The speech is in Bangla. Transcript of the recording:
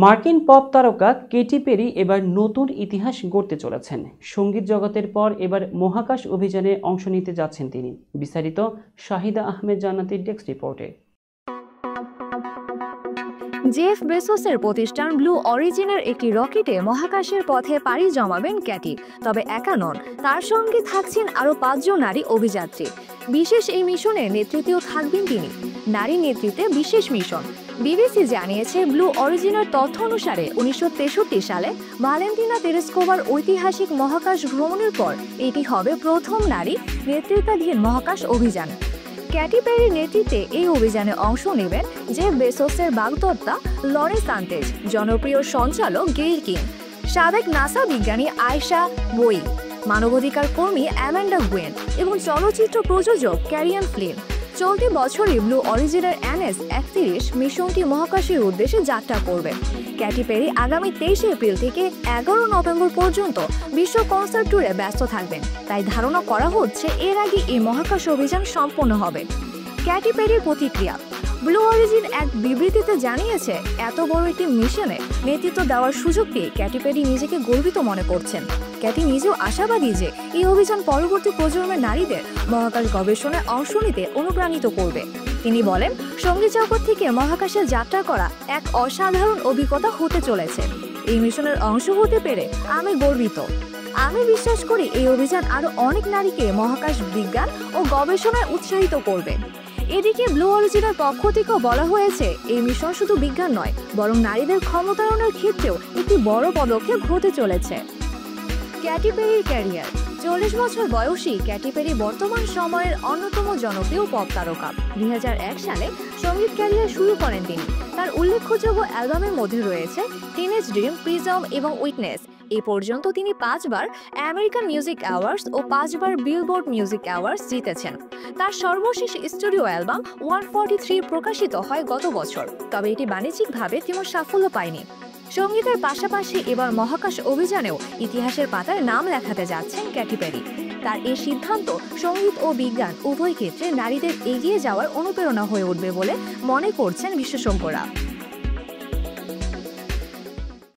মার্কিন পপ তারকা কেটি পেরি এবার নতুন ইতিহাস গড়তে চলেছেন। সঙ্গীত জগতের পর এবার মহাকাশ অভিযানে অংশ নিতে যাচ্ছেন তিনি। বিস্তারিত শাহিদা আহমেদ জান্নাতীর ডেস্ক রিপোর্টে। জেফ বেসোসের প্রতিষ্ঠান ব্লু অরিজিনের একটি রকেটে মহাকাশের পথে পাড়ি জমাবেন ক্যাটি। তবে একা নন, তার সঙ্গে থাকছেন আরও ৫ জন নারী অভিযাত্রী। বিশেষ এই মিশনে নেতৃত্বেও থাকবেন তিনি। নারী নেতৃত্বে বিশেষ মিশন। বিবিসি জানিয়েছে, ব্লু অরিজিনের তথ্য অনুসারে ১৯৬৩ সালে ভালেন্টিনা তেরেস্কোভার ঐতিহাসিক মহাকাশ ভ্রমণের পর এটি হবে প্রথম নারী নেতৃত্বাধীন মহাকাশ অভিযান। ক্যাটি পেরির নেতৃত্বে এই অভিযানে অংশ নেবেন জেফ বেসোসের বাগদত্তা লরি সান্টেজ, জনপ্রিয় সঞ্চালক গেইল কিং, সাবেক নাসা বিজ্ঞানী আয়শা বোই, মানবাধিকার কর্মী অ্যামান্ডা গুয়েন এবং চলচ্চিত্র প্রযোজক ক্যারিয়ান ফ্লিন। চলতি বছরই ব্লু অরিজিনের NS-31 মিশনটি মহাকাশের উদ্দেশ্যে যাত্রা করবে। ক্যাটি পেরি আগামী ২৩ এপ্রিল থেকে ১১ নভেম্বর পর্যন্ত বিশ্ব কনসার্ট ট্যুরে ব্যস্ত থাকবেন। তাই ধারণা করা হচ্ছে এর আগে এই মহাকাশ অভিযান সম্পন্ন হবে। ক্যাটি পেরির প্রতিক্রিয়া। ব্লু অরিজিন এক বিবৃতিতে জানিয়েছে, এত বড় একটি মিশনে নেতৃত্ব দেওয়ার সুযোগ পেয়ে ক্যাটি পেরি নিজেকে গর্বিত মনে করছেন। ক্যাটি নিজেও আশাবাদী যে এই অভিযান পরবর্তী প্রজন্মের নারীদের মহাকাশ গবেষণায় অংশ নিতে অনুপ্রাণিত করবে। তিনি বলেন, সঙ্গীত জগৎ থেকে মহাকাশে যাত্রা করা এক অসাধারণ অভিজ্ঞতা হতে চলেছে। এই মিশনের অংশ হতে পেরে আমি গর্বিত। আমি বিশ্বাস করি এই অভিযান আরও অনেক নারীকে মহাকাশ বিজ্ঞান ও গবেষণায় উৎসাহিত করবে। এদিকে ব্লু অরিজিনের পক্ষ থেকেও বলা হয়েছে, এই মিশন শুধু বিজ্ঞান নয়, বরং নারীদের ক্ষমতায়নের ক্ষেত্রেও একটি বড় পদক্ষেপ হতে চলেছে। ক্যাটি পেরির ক্যারিয়ার। ৪০ বছর বয়সী ক্যাটি পেরি বর্তমান সময়ের অন্যতম জনপ্রিয় পপ তারকা। ২০০১ সালে সঙ্গীত ক্যারিয়ার শুরু করেন তিনি। তার উল্লেখযোগ্য অ্যালবামের মধ্যে রয়েছে টিনেজ ড্রিম, প্রিজম এবং উইটনেস। এ পর্যন্ত তিনি ৫ বার আমেরিকান মিউজিক অ্যাওয়ার্ডস ও ৫ বার বিলবোর্ড মিউজিক অ্যাওয়ার্ডস জিতেছেন। তার সর্বশেষ স্টুডিও অ্যালবাম 143 প্রকাশিত হয় গত বছর, তবে এটি বাণিজ্যিকভাবে তেমন সাফল্য পায়নি। সঙ্গীতের পাশাপাশি এবার মহাকাশ অভিযানেও ইতিহাসের পাতায় নাম লেখাতে যাচ্ছেন ক্যাটি পেরি। তার এই সিদ্ধান্ত সঙ্গীত ও বিজ্ঞান উভয় ক্ষেত্রে নারীদের এগিয়ে যাওয়ার অনুপ্রেরণা হয়ে উঠবে বলে মনে করছেন বিশেষজ্ঞরা।